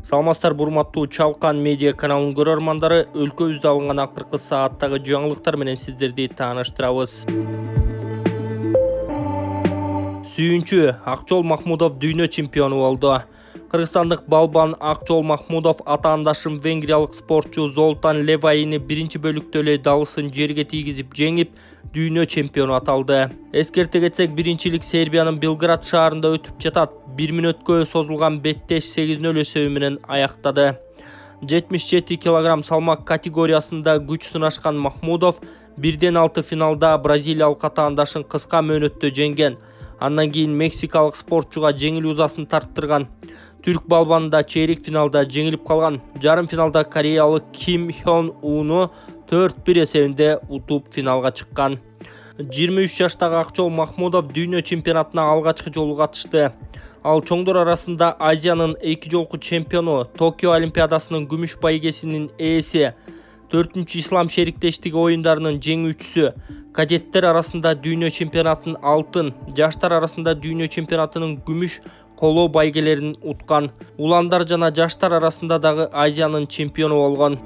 Саламатсыздар урматтуу Чалкан медиа каналынын көрөрмандары, өлкөбүздө алынган акыркы сааттагы жаңылыктар менен сиздерди тааныштырабыз. Сүйүнчү Акчол Махмудов дүйнө чемпиону болду. Кыргызстандык балбан Акчол Махмудов атаандашым венгриялык спортчу Золтан Левайни биринчи бөлүктө эле далысын жерге тийгизип жеңип, дүйнө чемпиону аталды. Эскерте кетсек, биринчилик Сербиянын Белград шаарында өтүп жатат. 1 мүнөткө созулган беттеш 8-0 эсеби менен аяктады. 77 кг салмак категориясында күч сынашкан Махмудов 1-6 финалда бразилиялык атаандашын кыска мөөнөттө жеңген. Андан кийин мексикалык спортчуга жеңил узасын тарттырган. Түрк балбанында чейрек финалда жеңилип калган. Жарым финалда кореялык Ким Хён Уну 4-1 эсебинде утуп финалга чыккан. 23 жаштагы Акчол Махмудов дүйнө чемпионатына алгачкы жолу катышты. Ал чоңдор арасында Азиянын 2 жолку чемпиону, Токио Олимпиадасынын күмүш байгесинин ээси, 4-чү ислам шериктештиги оюндарынын жеңүүчүсү, кадеттер арасында дүйнө чемпионатынын алтын, жаштар арасында дүйнө чемпионатынын күмүш колоо байгелерин уткан. Уландар жана жаштар арасында дагы Азиянын чемпиону болгон.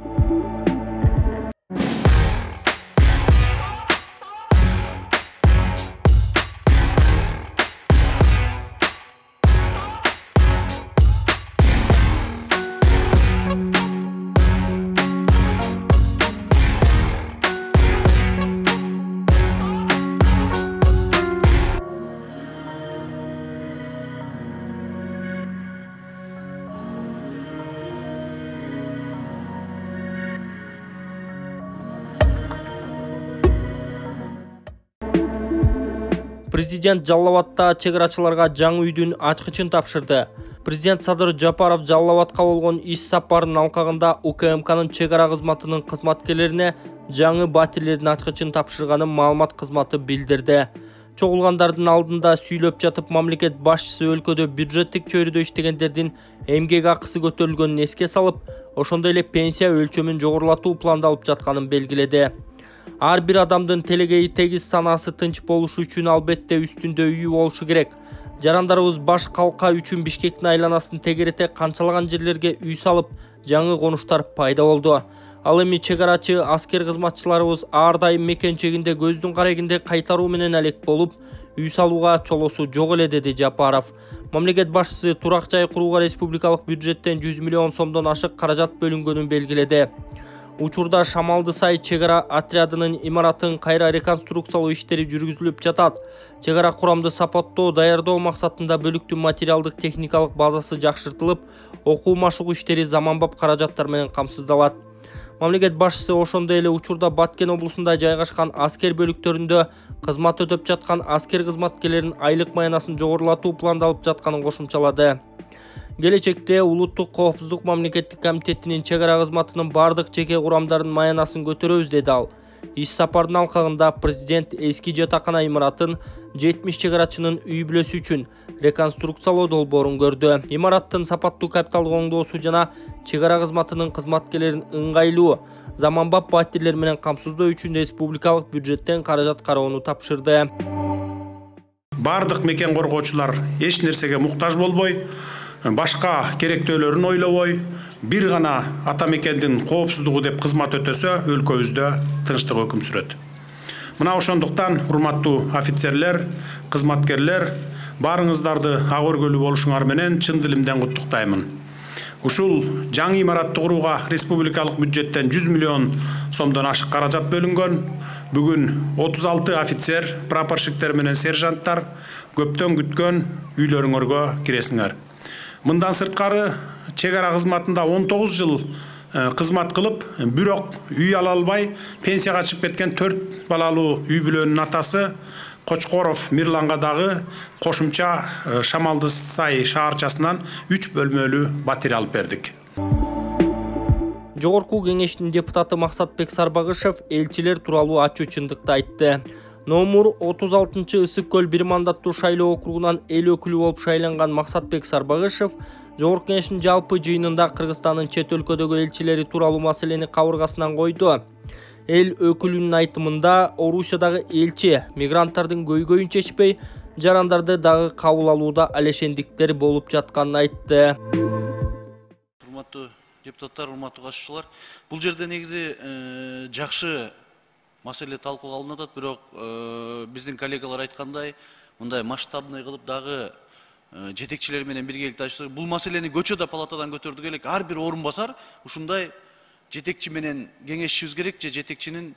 Президент Жалал Абадта чек-арачыларга жаңы үйдүн ачкычын тапшырды. Президент Садыр Жапаров Жалал Абадка болгон иш сапарынын алкагында УКМКнын чек-ара кызматынын кызматкерлерине жаңы батирлердин ачкычын тапшырганын маалымат кызматы билдирди. Чогулгандардын алдында сүйлөп жатып, мамлекет башчысы өлкөдө бюджеттик чөйрөдө иштегендердин эмгек акысы көтөрүлгөнүн эске салып, ошондой эле пенсия өлчөмүн жогорулатуу пландалып жатканын белгиледи. Ар бир адамдын телегейи тегиз, санасы тынч болушу үчүн албетте үстүндө үйү болушу керек. Жарандарыбыз баш калка үчүн Бишкектин айланасын тегерете канчалаган жерлерге үй салып, жаңы конуштар пайда болду. Ал эми чек-арачы аскер кызматчыларыбыз ар дайым мекенчегинде көздүн карегинде кайтаруу менен алек болуп, үй салууга чолосу жок эле, деди Жапаров. Мамлекет башчысы турак жай курууга республикалык бюджеттен 100 миллион сомдон ашык каражат бөлүнгөнүн белгиледи. Учурда Шамалды сай чек-ара отрядынын имаратын кайра реконструкциялоо иштери жүргүзүлүп жатат. Чек-ара курамды сапаттоо, даярдоо максатында бөлүктүн материалдык техникалык базасы жакшыртылып, окуу машыгуу иштери заманбап каражаттар менен камсыздалат. Мамлекет башчысы ошондой эле учурда Баткен облусунда жайгашкан аскер бөлүктөрүндө кызмат өтөп жаткан аскер кызматкерлеринин айлык маянасын жогорулатуу пландалып жатканын кошумчалады. Келечекте Улуттук коопсуздук мамлекеттик комитетинин чек-ара кызматынын бардык жеке курамдарынын маянасын көтөрөбүз, деди ал. Иш сапардын алкагында президент эски жатакана имаратын 70 чек-арачынын үй бүлөсү үчүн реконструкциялоо долбоорун көрдү. Имараттын сапаттуу капиталдык оңдоосу жана чек-ара кызматынын кызматкерлерин ыңгайлуу, заманбап батирлер менен камсыздоо үчүн республикалык бюджеттен каражат кароону тапшырды. Бардык мекен коргоочулар эч нерсеге муктаж болбой, башка керектөөлөрүн ойлобой, бир гана ата мекендин коопсуздугу деп кызмат өтөсө, өлкөбүздө тынчтык өкүм сүрөт. Мына ошондуктан урматтуу офицерлер, кызматкерлер, баарыңыздарды ак өргөлүү болушуңар менен чын дилимден куттуктаймын. Ушул жаңы имаратты курууга республикалык бюджеттен 100 миллион сомдон ашык каражат бөлүнгөн. Бүгүн 36 офицер, прапорщиктер менен сержанттар көптөн күткөн үйлөрүңөргө киресиңер. Мындан сырткары чек-ара кызматында 19 жыл кызмат кылып, бирок үй ала албай пенсияга чыгып кеткен 4 балалуу үй бүлөнүн атасы Кочкоров Мирланга дагы кошумча Шамалды сай шаарчасынан 3 бөлмөлүү батир алып бердик. Жогорку кеңештин депутаты Максатбек Сарбагышев элчилер тууралуу ачуу чындыкты айтты. Номур 36-чы Ысык көл бир мандаттуу шайлоо округунан эл өкүлү болуп шайланган Максатбек Сарбагышев Жогорку кеңештин жалпы жыйынында Кыргызстандын чет өлкөдөгү элчилери тууралуу маселени кабыргасынан койду. Эл өкүлүнүн айтымында Орусиядагы элчи мигранттардын көйгөйүн чечпей, жарандарды дагы кабыл алууда алешендиктер болуп жатканын айтты. урматтуу депутаттар, урматтуу катышуучулар. Бул жерде негизи жакшы маселе талкууга алынып атат, бирок биздин коллегалар айткандай, мындай масштабный кылып дагы жетекчилер менен биргеликте ачышса, бул маселени көчөдө палатадан көтөрдүк элек. Ар бир орун басар ушундай жетекчи менен кеңешишибиз керек же жетекчинин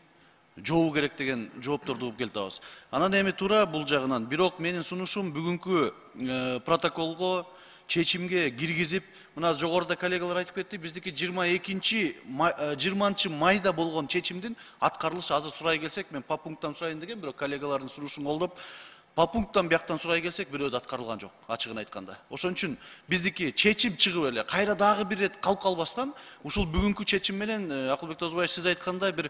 жообу керек деген жоопторду угуп келатабыз. Анан эми туура бул жагынан. Бирок менин сунушум бүгүнкү протоколго чечимге киргизип, мына жогоруда коллегалар айтып кетти, биздики 20 майда болгон чечимдин аткарылышы азыр сурай келсек, мен по пункттан сурайын деген, бирок коллегалардын сунушун колдоп, по пункттан бияктан сурай келсек, бирөөдө аткарылган жок, ачыгын айтканда. Ошон үчүн биздики чечим чыгып эле, кайра дагы бир рет калып калбастан, ушул бүгүнкү чечим менен Акылбек Тозбаев сиз айткандай бир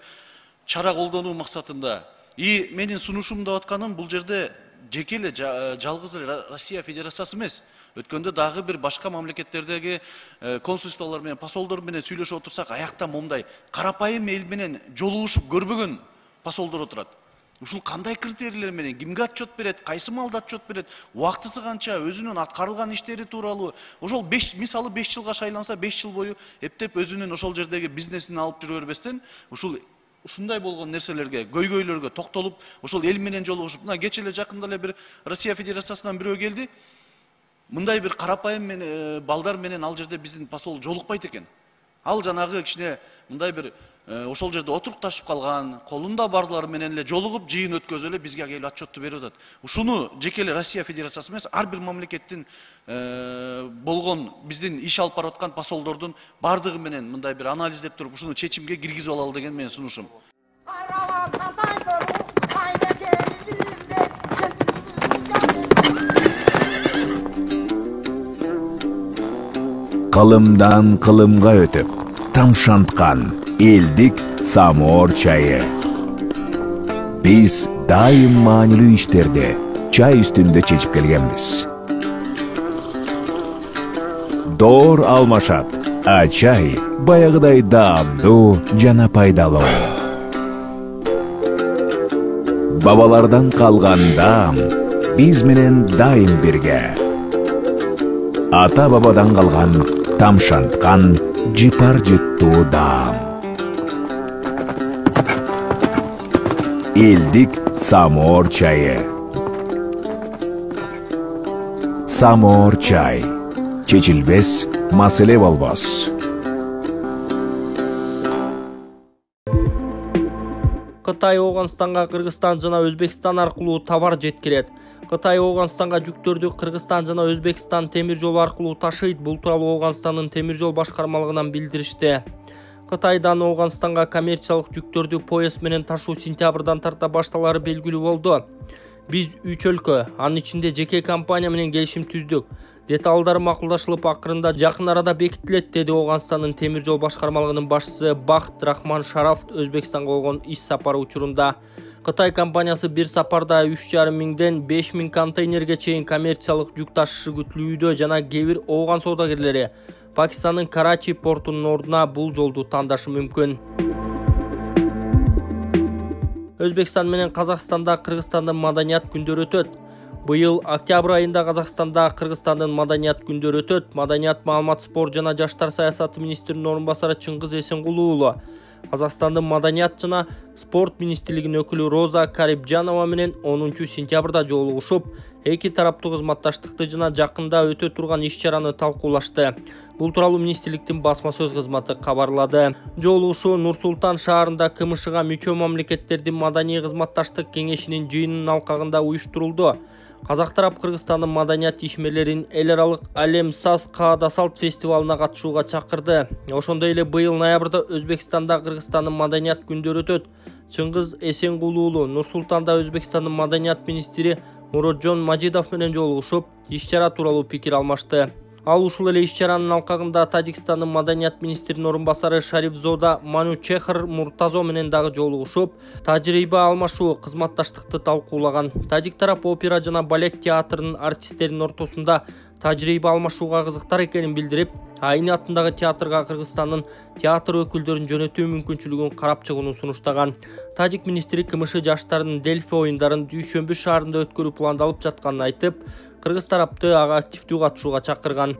чара колдонуу максатында. И менин сунушум деп атканым, бул жерде жеке эле жалгыз эле Россия Федерациясы эмес. Өткөндө дагы бир башка мамлекеттердеги консулстволор менен, посолдор менен сүйлөшүп отурсак, аякта момундай карапайым эл менен жолугушуп көрбөгөн посолдор отурат. Ушул кандай критерийлер менен, кимге отчет берет, кайсы маалда отчет берет, убактысы канча, өзүнүн аткарылган иштери тууралуу. Ошол мисалы 5 жылга шайланса, 5 жыл бою эптеп өзүнүн ошол жердеги бизнесин алып жүрө бербестен, ушундай болгон нерселерге, көйгөйлөргө токтолуп, ошол эл менен жолугушуп, мына кече эле жакында эле бир Россия Федерациясынан бирөө келди. Мындай бир карапайым балдар менен ал жерде биздин посол жолукпайт экен. Ал жанагы кичине мындай бир ошол жерде отурукташып калган, колунда барлар менен эле жолугуп, жыйын өткөзүп эле бизге келип отчетту берип атат. Ушуну жеке эле Россия Федерациясы эмес, ар бир мамлекеттин болгон биздин иш алып барып аткан посолдордун бардыгы менен мындай бир анализдеп туруп, ушуну чечимге киргизип алалы деген менин сунушум. Кылымдан кылымга өтүп, тамшанткан элдик самоор чайы. Биз дайым маанилүү иштерди чай үстүндө чечип келгенбиз. Доор алмашат, а чай баягыдай даамдуу жана пайдалуу. Бабалардан калган даам биз менен дайым бирге. Ата бабадан калган тамшанткан жыпар жыттуу даам. Элдик самоор чайы. Самоор чай. Чечилбес маселе болбос. Кытай Оғанстанга Кыргызстан жана Өзбекстан аркылуу товар жеткирет. Кытай Оғанстанга жүктөрдү Кыргызстан жана Өзбекстан темир жолу аркылуу ташыйт. Бул тууралуу Оғанстандын темир жол башкармалыгынан билдиришти. Кытайдан Оғанстанга коммерциялык жүктөрдү поезд менен ташуу сентябрдан тарта башталары белгилүү болду. Биз 3 өлкө, анын ичинде жеке компания менен келишим түздүк. Деталдары макулдашылып, акырында жакын арада бекитилет, деди Оғанстандын темир жол башкармалыгынын башчысы Бахт Рахман Шараф Өзбекстанга болгон иш сапары учурунда. Кытай компаниясы бир сапарда 3,5 миңден 5 миң контейнерге чейин коммерциялык жүк ташышы күтүлүүдө жана кээ бир ооган соодагерлери Пакистандын Карачи портунун ордуна бул жолду тандашы мүмкүн. Өзбекстан менен Казакстанда Кыргызстандын маданият күндөрү өтөт. Быйыл октябрь айында Казакстанда Кыргызстандын маданият күндөрү өтөт. Маданият, маалымат, спорт жана жаштар саясаты министринин орун басары Чыңгыз Эсенгулуу уулу, Казакстандын маданият жана спорт министрлигинин өкүлү Роза Карибжанова менен 10 сентябрда жолугушуп, эки тараптуу кызматташтыкты жана жакында өтө турган иш-чараны талкуулашты. Бул тууралуу министрликтин басма сөз кызматы кабарлады. Жолугушуу Нур-Султан шаарында КМШга мүчө мамлекеттердин маданий кызматташтык кеңешинин жыйынынын алкагында уюштурулду. Казак тарап Кыргызстандын маданият ишмерлерин эл аралык Алем Саз Каада салт фестивалына катышууга чакырды. Ошондой эле быйыл ноябрда Өзбекстанда Кыргызстандын маданият күндөрү өтөт. Чыңгыз Эсенгулуу уулу Нур-Султанда Өзбекстандын маданият министри Муроджон Мажидов менен жолугушуп, иш-чара тууралуу пикир алмашты. Ал ушул эле иш-чаранын алкагында Тажикстандын маданият министринин орун басары Шарифзода Манучехр Муртазо менен дагы жолугушуп, тажрыйба алмашуу, кызматташтыкты талкуулаган. Тажик тарап опера жана балет театрынын артисттеринин ортосунда тажрыйба алмашууга кызыктар экенин билдирип, Айны атындагы театрга Кыргызстандын театр өкүлдөрүн жөнөтүү мүмкүнчүлүгүн карап чыгууну сунуштаган. Тажик министри КМШ жаштарынын Дельфи оюндарын Дүйшөмбү шаарында өткөрүү пландалып жатканын айтып, Кыргыз тарапты ага активдүү катышууга чакырган.